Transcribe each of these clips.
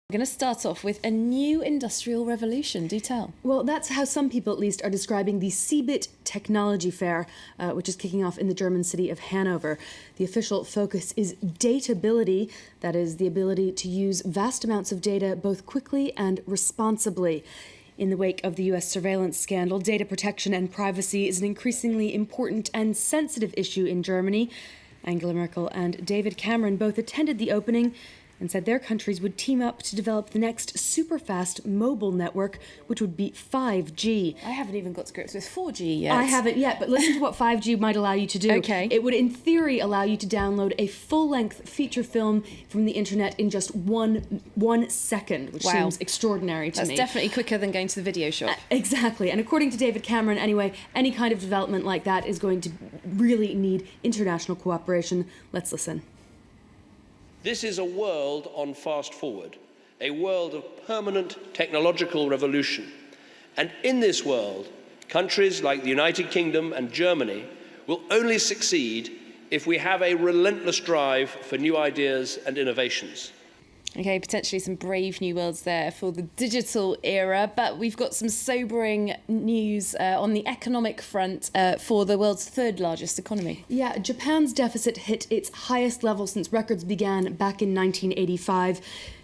We're going to start off with a new industrial revolution. Do tell. Well, that's how some people, at least, are describing the CeBIT Technology Fair, which is kicking off in the German city of Hanover. The official focus is datability, that is, the ability to use vast amounts of data both quickly and responsibly. In the wake of the U.S. surveillance scandal, data protection and privacy is an increasingly important and sensitive issue in Germany. Angela Merkel and David Cameron both attended the opening and said their countries would team up to develop the next super-fast mobile network, which would be 5G. I haven't even got to grips with 4G yet. I haven't yet, but listen to what 5G might allow you to do. Okay. It would, in theory, allow you to download a full-length feature film from the internet in just one second, which seems extraordinary to me. That's definitely quicker than going to the video shop. Exactly, and according to David Cameron, anyway, any kind of development like that is going to really need international cooperation. Let's listen. This is a world on fast forward, a world of permanent technological revolution. And in this world, countries like the United Kingdom and Germany will only succeed if we have a relentless drive for new ideas and innovations. Okay, potentially some brave new worlds there for the digital era, but we've got some sobering news on the economic front for the world's third largest economy. Yeah, Japan's deficit hit its highest level since records began back in 1985.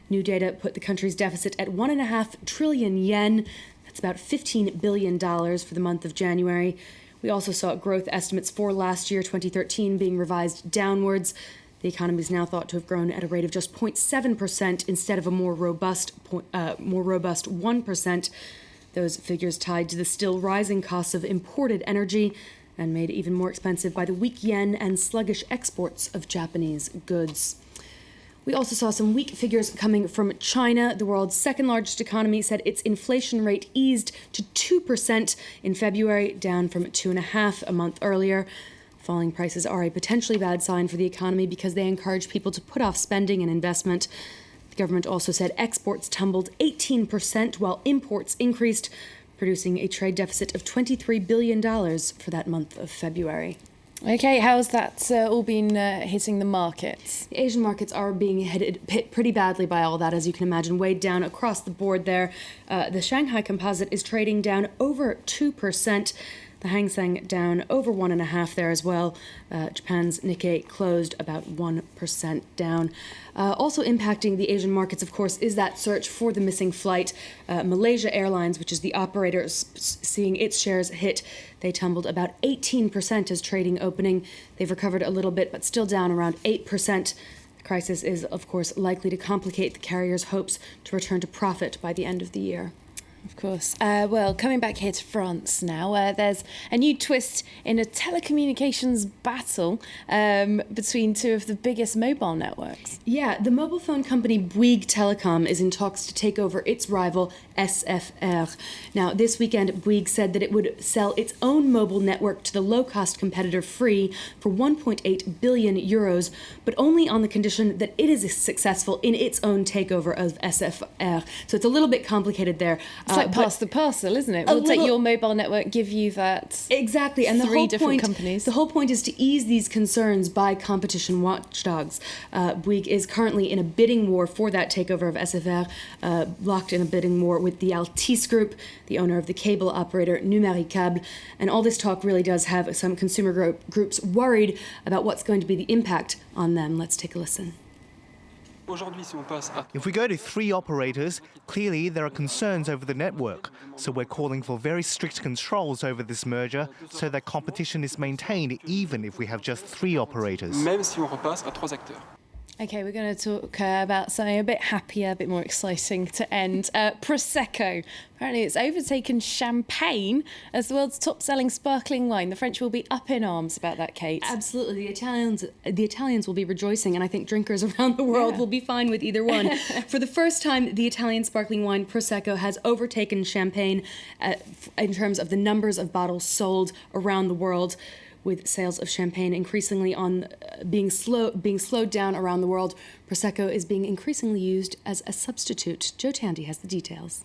New data put the country's deficit at 1.5 trillion yen. That's about $15 billion for the month of January. We also saw growth estimates for last year, 2013, being revised downwards. The economy is now thought to have grown at a rate of just 0.7% instead of a more robust 1%. Those figures tied to the still rising costs of imported energy and made even more expensive by the weak yen and sluggish exports of Japanese goods. We also saw some weak figures coming from China. The world's second largest economy said its inflation rate eased to 2% in February, down from 2.5% a month earlier. Falling prices are a potentially bad sign for the economy because they encourage people to put off spending and investment. The government also said exports tumbled 18% while imports increased, producing a trade deficit of $23 billion for that month of February. Okay, how's that all been hitting the markets? The Asian markets are being hit pretty badly by all that, as you can imagine, weighed down across the board there. The Shanghai Composite is trading down over 2%. The Hang Seng down over 1.5% there as well. Japan's Nikkei closed about 1% down. Also impacting the Asian markets, of course, is that search for the missing flight. Malaysia Airlines, which is the operator seeing its shares hit, they tumbled about 18% as trading opening. They've recovered a little bit, but still down around 8%. The crisis is, of course, likely to complicate the carrier's hopes to return to profit by the end of the year. Of course. Well, coming back here to France now, there's a new twist in a telecommunications battle between two of the biggest mobile networks. Yeah, the mobile phone company Bouygues Telecom is in talks to take over its rival SFR. Now, this weekend, Bouygues said that it would sell its own mobile network to the low-cost competitor Free for 1.8 billion euros, but only on the condition that it is successful in its own takeover of SFR. So it's a little bit complicated there. It's like pass the parcel, isn't it? We'll take your mobile network, give you that. Exactly, and three different companies. The whole point is to ease these concerns by competition watchdogs. Bouygues is currently in a bidding war for that takeover of SFR, locked in a bidding war with the Altice Group, the owner of the cable operator Numericable, and all this talk really does have some consumer groups worried about what's going to be the impact on them. Let's take a listen. If we go to 3 operators, clearly there are concerns over the network. So we're calling for very strict controls over this merger so that competition is maintained even if we have just 3 operators. Okay, we're going to talk about something a bit happier, a bit more exciting to end. Prosecco. Apparently it's overtaken champagne as the world's top-selling sparkling wine. The French will be up in arms about that, Kate. Absolutely. The Italians will be rejoicing, and I think drinkers around the world will be fine with either one. For the first time, the Italian sparkling wine Prosecco has overtaken champagne in terms of the numbers of bottles sold around the world, with sales of champagne increasingly being slowed down around the world. Prosecco is being increasingly used as a substitute. Joe Tandy has the details.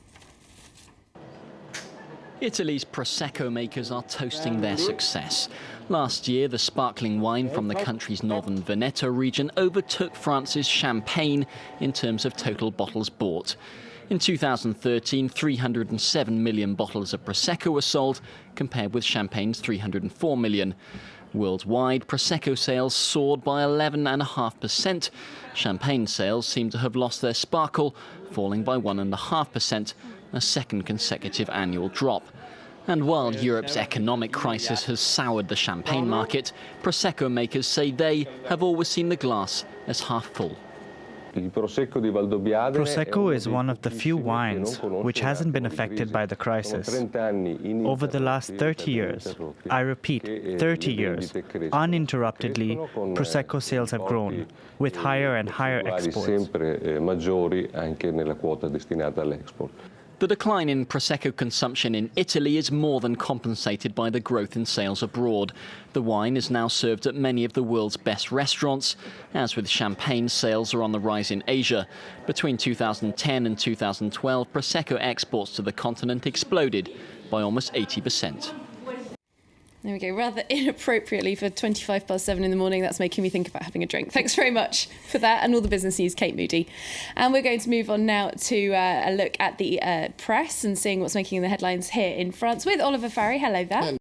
Italy's Prosecco makers are toasting their success. Last year, the sparkling wine from the country's northern Veneto region overtook France's Champagne in terms of total bottles bought. In 2013, 307 million bottles of Prosecco were sold, compared with Champagne's 304 million. Worldwide, Prosecco sales soared by 11.5%. Champagne sales seem to have lost their sparkle, falling by 1.5%, a second consecutive annual drop. And while Europe's economic crisis has soured the champagne market, Prosecco makers say they have always seen the glass as half full. Prosecco is one of the few wines which hasn't been affected by the crisis. Over the last 30 years, I repeat, 30 years, uninterruptedly, Prosecco sales have grown, with higher and higher exports. The decline in Prosecco consumption in Italy is more than compensated by the growth in sales abroad. The wine is now served at many of the world's best restaurants. As with Champagne, sales are on the rise in Asia. Between 2010 and 2012, Prosecco exports to the continent exploded by almost 80%. There we go. Rather inappropriately for 7:25 in the morning, that's making me think about having a drink. Thanks very much for that and all the business news, Kate Moody. And we're going to move on now to a look at the press and seeing what's making the headlines here in France with Oliver Farry. Hello there.